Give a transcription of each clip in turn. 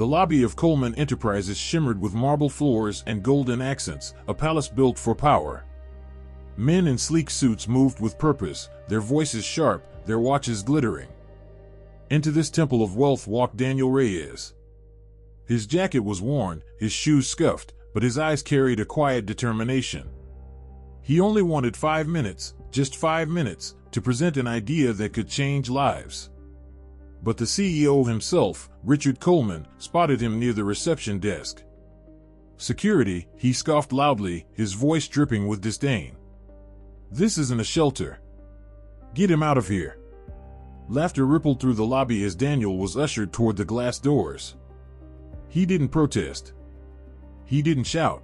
The lobby of Coleman Enterprises shimmered with marble floors and golden accents, a palace built for power. Men in sleek suits moved with purpose, their voices sharp, their watches glittering. Into this temple of wealth walked Daniel Reyes. His jacket was worn, his shoes scuffed, but his eyes carried a quiet determination. He only wanted 5 minutes, just 5 minutes, to present an idea that could change lives. But the CEO himself, Richard Coleman, spotted him near the reception desk. "Security," he scoffed loudly, his voice dripping with disdain. "This isn't a shelter. Get him out of here." Laughter rippled through the lobby as Daniel was ushered toward the glass doors. He didn't protest. He didn't shout.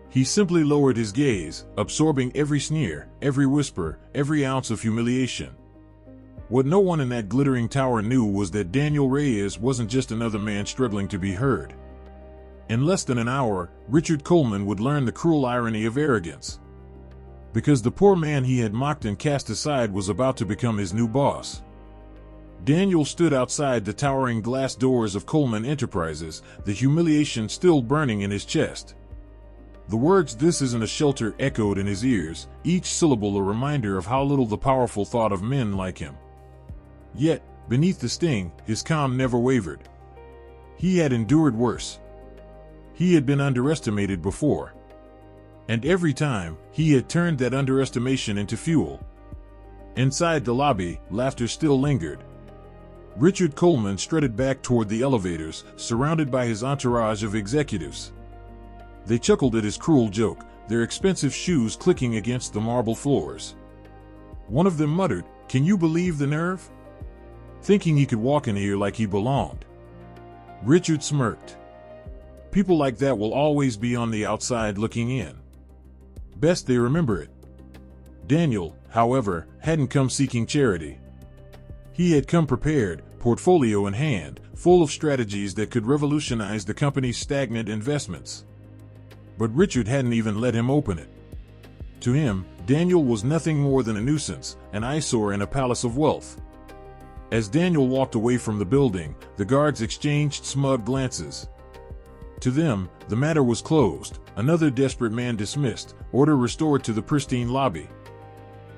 He simply lowered his gaze, absorbing every sneer, every whisper, every ounce of humiliation. What no one in that glittering tower knew was that Daniel Reyes wasn't just another man struggling to be heard. In less than an hour, Richard Coleman would learn the cruel irony of arrogance. Because the poor man he had mocked and cast aside was about to become his new boss. Daniel stood outside the towering glass doors of Coleman Enterprises, the humiliation still burning in his chest. The words "this isn't a shelter" echoed in his ears, each syllable a reminder of how little the powerful thought of men like him. Yet, beneath the sting, his calm never wavered. He had endured worse. He had been underestimated before. And every time, he had turned that underestimation into fuel. Inside the lobby, laughter still lingered. Richard Coleman strutted back toward the elevators, surrounded by his entourage of executives. They chuckled at his cruel joke, their expensive shoes clicking against the marble floors. One of them muttered, "Can you believe the nerve?" Thinking he could walk in here like he belonged. Richard smirked. People like that will always be on the outside looking in. Best they remember it. Daniel, however, hadn't come seeking charity. He had come prepared, portfolio in hand, full of strategies that could revolutionize the company's stagnant investments. But Richard hadn't even let him open it. To him, Daniel was nothing more than a nuisance, an eyesore in a palace of wealth. As Daniel walked away from the building, the guards exchanged smug glances. To them, the matter was closed, another desperate man dismissed, order restored to the pristine lobby.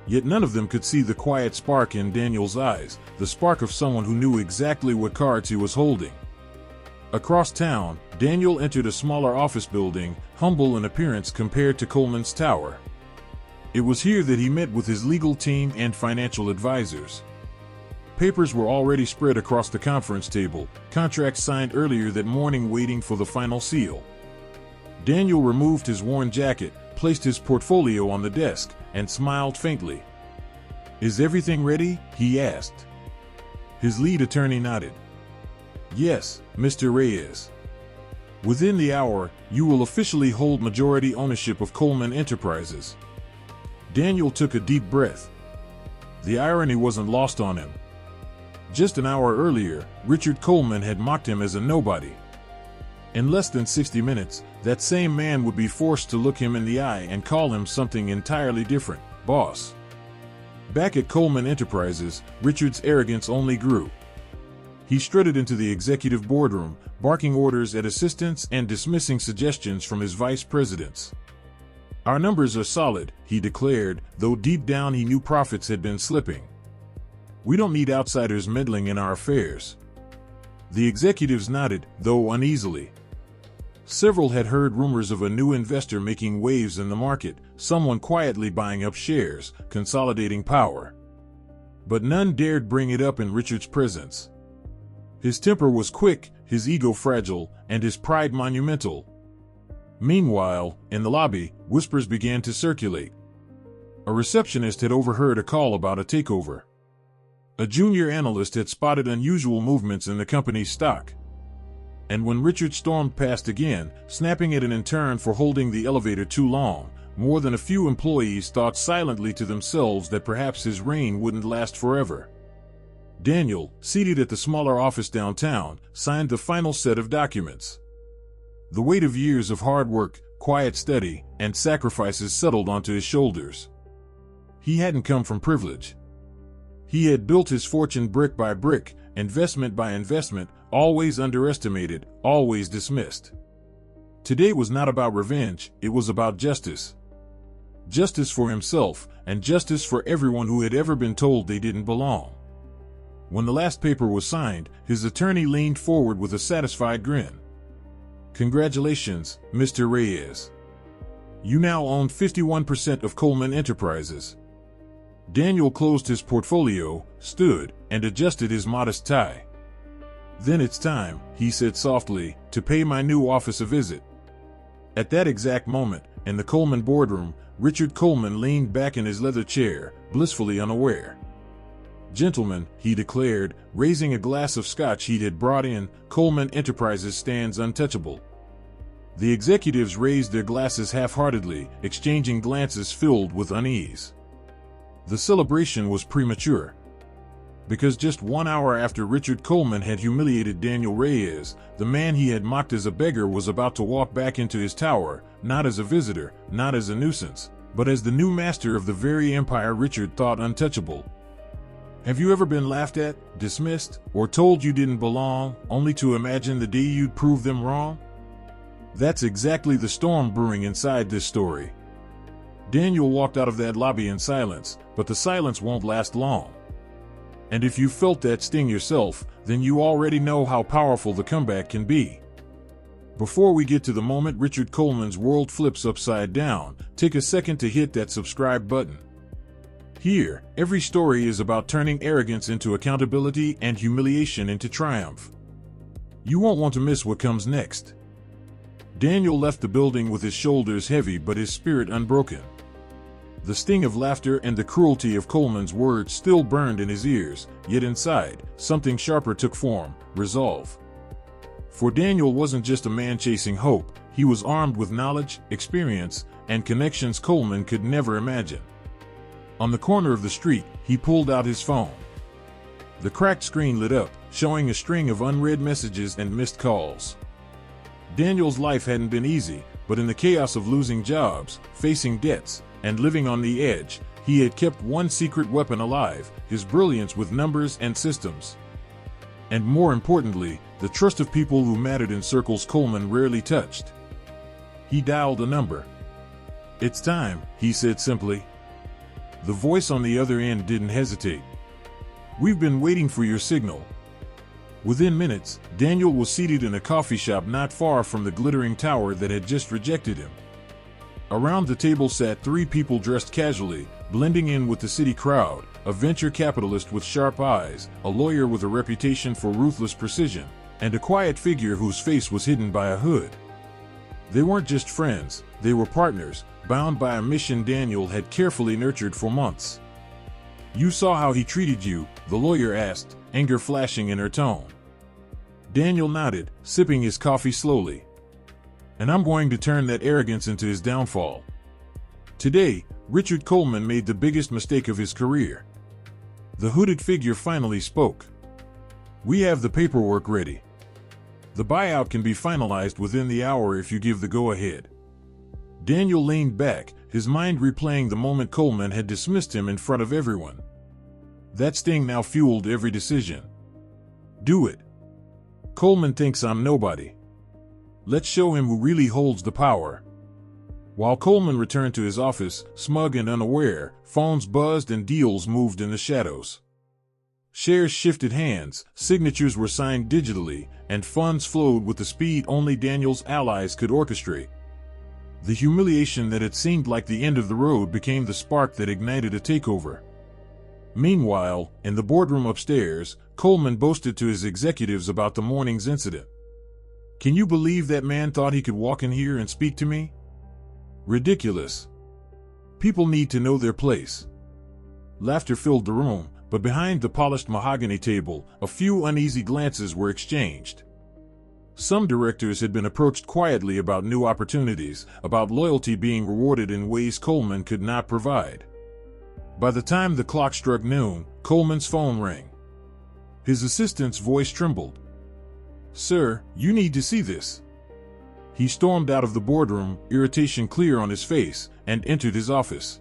Yet none of them could see the quiet spark in Daniel's eyes, the spark of someone who knew exactly what cards he was holding. Across town, Daniel entered a smaller office building, humble in appearance compared to Coleman's tower. It was here that he met with his legal team and financial advisors. Papers were already spread across the conference table, contracts signed earlier that morning waiting for the final seal. Daniel removed his worn jacket, placed his portfolio on the desk, and smiled faintly. "Is everything ready?" he asked. His lead attorney nodded. "Yes, Mr. Reyes. Within the hour, you will officially hold majority ownership of Coleman Enterprises." Daniel took a deep breath. The irony wasn't lost on him. Just an hour earlier, Richard Coleman had mocked him as a nobody. In less than 60 minutes, that same man would be forced to look him in the eye and call him something entirely different, boss. Back at Coleman Enterprises, Richard's arrogance only grew. He strutted into the executive boardroom, barking orders at assistants and dismissing suggestions from his vice presidents. "Our numbers are solid," he declared, though deep down he knew profits had been slipping. "We don't need outsiders meddling in our affairs." The executives nodded, though uneasily. Several had heard rumors of a new investor making waves in the market, someone quietly buying up shares, consolidating power. But none dared bring it up in Richard's presence. His temper was quick, his ego fragile, and his pride monumental. Meanwhile, in the lobby, whispers began to circulate. A receptionist had overheard a call about a takeover. A junior analyst had spotted unusual movements in the company's stock. And when Richard stormed past again, snapping at an intern for holding the elevator too long, more than a few employees thought silently to themselves that perhaps his reign wouldn't last forever. Daniel, seated at the smaller office downtown, signed the final set of documents. The weight of years of hard work, quiet study, and sacrifices settled onto his shoulders. He hadn't come from privilege. He had built his fortune brick by brick, investment by investment, always underestimated, always dismissed. Today was not about revenge, it was about justice. Justice for himself, and justice for everyone who had ever been told they didn't belong. When the last paper was signed, his attorney leaned forward with a satisfied grin. "Congratulations, Mr. Reyes. You now own 51% of Coleman Enterprises." Daniel closed his portfolio, stood, and adjusted his modest tie. "Then it's time," he said softly, "to pay my new office a visit." At that exact moment, in the Coleman boardroom, Richard Coleman leaned back in his leather chair, blissfully unaware. "Gentlemen," he declared, raising a glass of scotch he had brought in, "Coleman Enterprises stands untouchable." The executives raised their glasses half-heartedly, exchanging glances filled with unease. The celebration was premature. Because just 1 hour after Richard Coleman had humiliated Daniel Reyes, the man he had mocked as a beggar was about to walk back into his tower, not as a visitor, not as a nuisance, but as the new master of the very empire Richard thought untouchable. Have you ever been laughed at, dismissed, or told you didn't belong, only to imagine the day you'd prove them wrong? That's exactly the storm brewing inside this story. Daniel walked out of that lobby in silence, but the silence won't last long. And if you felt that sting yourself, then you already know how powerful the comeback can be. Before we get to the moment Richard Coleman's world flips upside down, take a second to hit that subscribe button. Here, every story is about turning arrogance into accountability and humiliation into triumph. You won't want to miss what comes next. Daniel left the building with his shoulders heavy but his spirit unbroken. The sting of laughter and the cruelty of Coleman's words still burned in his ears, yet inside, something sharper took form: resolve. For Daniel wasn't just a man chasing hope, he was armed with knowledge, experience, and connections Coleman could never imagine. On the corner of the street, he pulled out his phone. The cracked screen lit up, showing a string of unread messages and missed calls. Daniel's life hadn't been easy, but in the chaos of losing jobs, facing debts, and living on the edge, he had kept one secret weapon alive: his brilliance with numbers and systems. And more importantly, the trust of people who mattered in circles Coleman rarely touched. He dialed a number. "It's time," he said simply. The voice on the other end didn't hesitate. "We've been waiting for your signal." Within minutes, Daniel was seated in a coffee shop not far from the glittering tower that had just rejected him. Around the table sat 3 people dressed casually, blending in with the city crowd: a venture capitalist with sharp eyes, a lawyer with a reputation for ruthless precision, and a quiet figure whose face was hidden by a hood. They weren't just friends, they were partners, bound by a mission Daniel had carefully nurtured for months. "You saw how he treated you?" the lawyer asked, anger flashing in her tone. Daniel nodded, sipping his coffee slowly. "And I'm going to turn that arrogance into his downfall." Today, Richard Coleman made the biggest mistake of his career. The hooded figure finally spoke. "We have the paperwork ready. The buyout can be finalized within the hour if you give the go-ahead." Daniel leaned back, his mind replaying the moment Coleman had dismissed him in front of everyone. That sting now fueled every decision. Do it. Coleman thinks I'm nobody. Let's show him who really holds the power. While Coleman returned to his office, smug and unaware, phones buzzed and deals moved in the shadows. Shares shifted hands, signatures were signed digitally, and funds flowed with the speed only Daniel's allies could orchestrate. The humiliation that had seemed like the end of the road became the spark that ignited a takeover. Meanwhile, in the boardroom upstairs, Coleman boasted to his executives about the morning's incident. "Can you believe that man thought he could walk in here and speak to me? Ridiculous. People need to know their place." Laughter filled the room, but behind the polished mahogany table, a few uneasy glances were exchanged. Some directors had been approached quietly about new opportunities, about loyalty being rewarded in ways Coleman could not provide. By the time the clock struck noon, Coleman's phone rang. His assistant's voice trembled. "Sir, you need to see this." He stormed out of the boardroom, irritation clear on his face, and entered his office.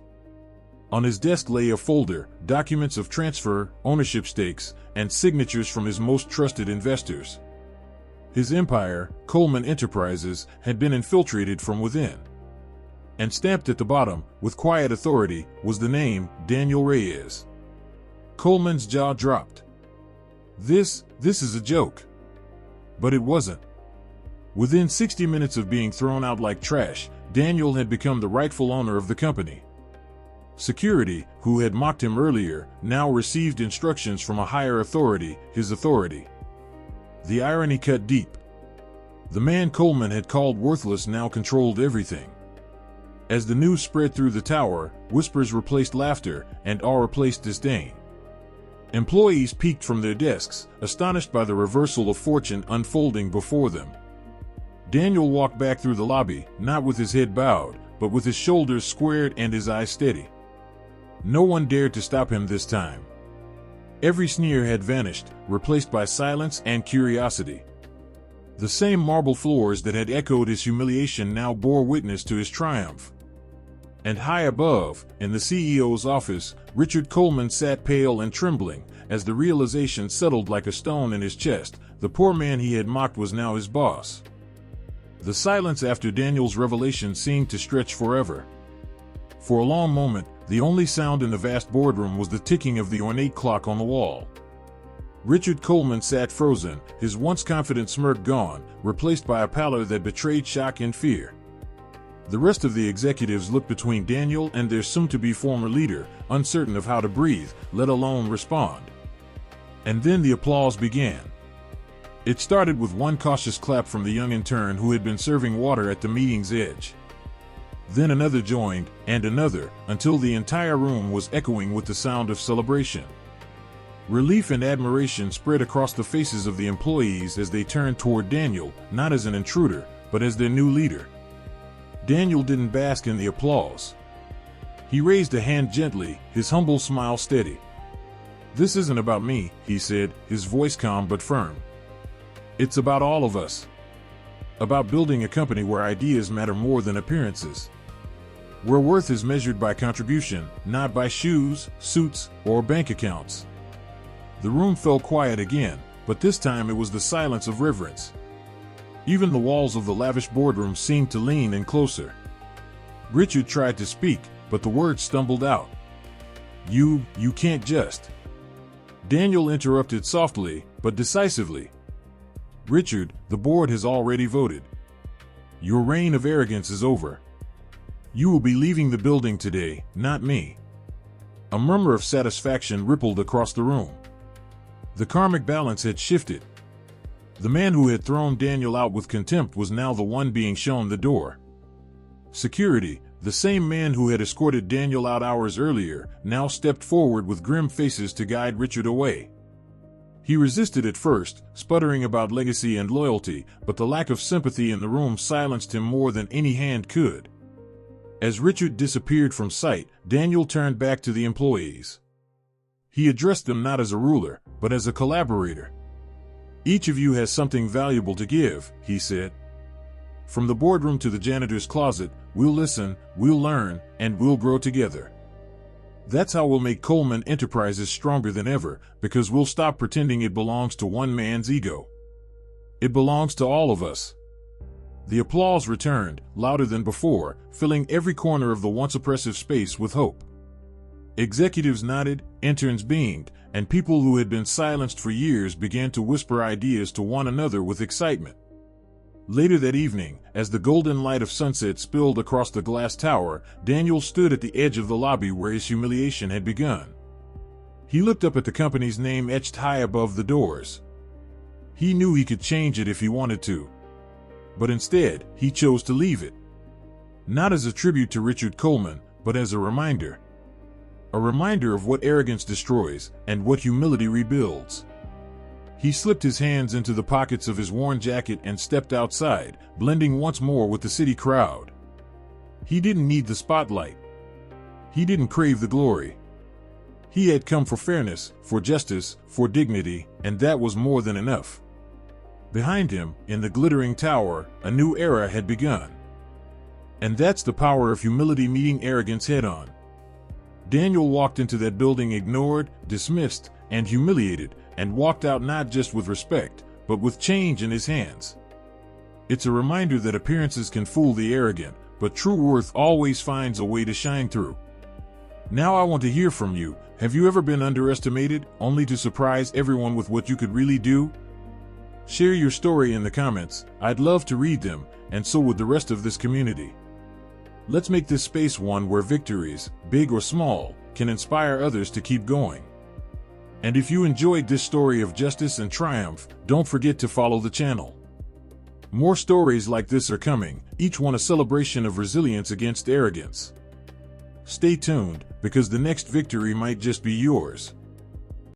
On his desk lay a folder, documents of transfer, ownership stakes, and signatures from his most trusted investors. His empire, Coleman Enterprises, had been infiltrated from within. And stamped at the bottom, with quiet authority, was the name, Daniel Reyes. Coleman's jaw dropped. This is a joke. But it wasn't. Within 60 minutes of being thrown out like trash, Daniel had become the rightful owner of the company. Security, who had mocked him earlier, now received instructions from a higher authority, his authority. The irony cut deep. The man Coleman had called worthless now controlled everything. As the news spread through the tower, whispers replaced laughter, and awe replaced disdain. Employees peeked from their desks, astonished by the reversal of fortune unfolding before them. Daniel walked back through the lobby, not with his head bowed, but with his shoulders squared and his eyes steady. No one dared to stop him this time. Every sneer had vanished, replaced by silence and curiosity. The same marble floors that had echoed his humiliation now bore witness to his triumph. And high above, in the CEO's office, Richard Coleman sat pale and trembling, as the realization settled like a stone in his chest. The poor man he had mocked was now his boss. The silence after Daniel's revelation seemed to stretch forever. For a long moment, the only sound in the vast boardroom was the ticking of the ornate clock on the wall. Richard Coleman sat frozen, his once confident smirk gone, replaced by a pallor that betrayed shock and fear. The rest of the executives looked between Daniel and their soon-to-be former leader, uncertain of how to breathe, let alone respond. And then the applause began. It started with one cautious clap from the young intern who had been serving water at the meeting's edge. Then another joined, and another, until the entire room was echoing with the sound of celebration. Relief and admiration spread across the faces of the employees as they turned toward Daniel, not as an intruder, but as their new leader. Daniel didn't bask in the applause. He raised a hand gently, his humble smile steady. "This isn't about me," he said, his voice calm but firm. "It's about all of us. About building a company where ideas matter more than appearances. Where worth is measured by contribution, not by shoes, suits, or bank accounts." The room fell quiet again, but this time it was the silence of reverence. Even the walls of the lavish boardroom seemed to lean in closer. Richard tried to speak, but the words stumbled out. You can't just." Daniel interrupted softly, but decisively. "Richard, the board has already voted. Your reign of arrogance is over. You will be leaving the building today, not me." A murmur of satisfaction rippled across the room. The karmic balance had shifted. The man who had thrown Daniel out with contempt was now the one being shown the door. Security, the same man who had escorted Daniel out hours earlier, now stepped forward with grim faces to guide Richard away. He resisted at first, sputtering about legacy and loyalty, but the lack of sympathy in the room silenced him more than any hand could. As Richard disappeared from sight, Daniel turned back to the employees. He addressed them not as a ruler, but as a collaborator. "Each of you has something valuable to give," he said. "From the boardroom to the janitor's closet, we'll listen, we'll learn, and we'll grow together. That's how we'll make Coleman Enterprises stronger than ever, because we'll stop pretending it belongs to one man's ego. It belongs to all of us." The applause returned, louder than before, filling every corner of the once oppressive space with hope. Executives nodded, interns beamed, and people who had been silenced for years began to whisper ideas to one another with excitement. Later that evening, as the golden light of sunset spilled across the glass tower, Daniel stood at the edge of the lobby where his humiliation had begun. He looked up at the company's name etched high above the doors. He knew he could change it if he wanted to. But instead, he chose to leave it. Not as a tribute to Richard Coleman, but as a reminder. A reminder of what arrogance destroys, and what humility rebuilds. He slipped his hands into the pockets of his worn jacket and stepped outside, blending once more with the city crowd. He didn't need the spotlight. He didn't crave the glory. He had come for fairness, for justice, for dignity, and that was more than enough. Behind him, in the glittering tower, a new era had begun. And that's the power of humility meeting arrogance head-on. Daniel walked into that building ignored, dismissed, and humiliated, and walked out not just with respect, but with change in his hands. It's a reminder that appearances can fool the arrogant, but true worth always finds a way to shine through. Now I want to hear from you. Have you ever been underestimated, only to surprise everyone with what you could really do? Share your story in the comments. I'd love to read them, and so would the rest of this community. Let's make this space one where victories, big or small, can inspire others to keep going. And if you enjoyed this story of justice and triumph, don't forget to follow the channel. More stories like this are coming, each one a celebration of resilience against arrogance. Stay tuned, because the next victory might just be yours.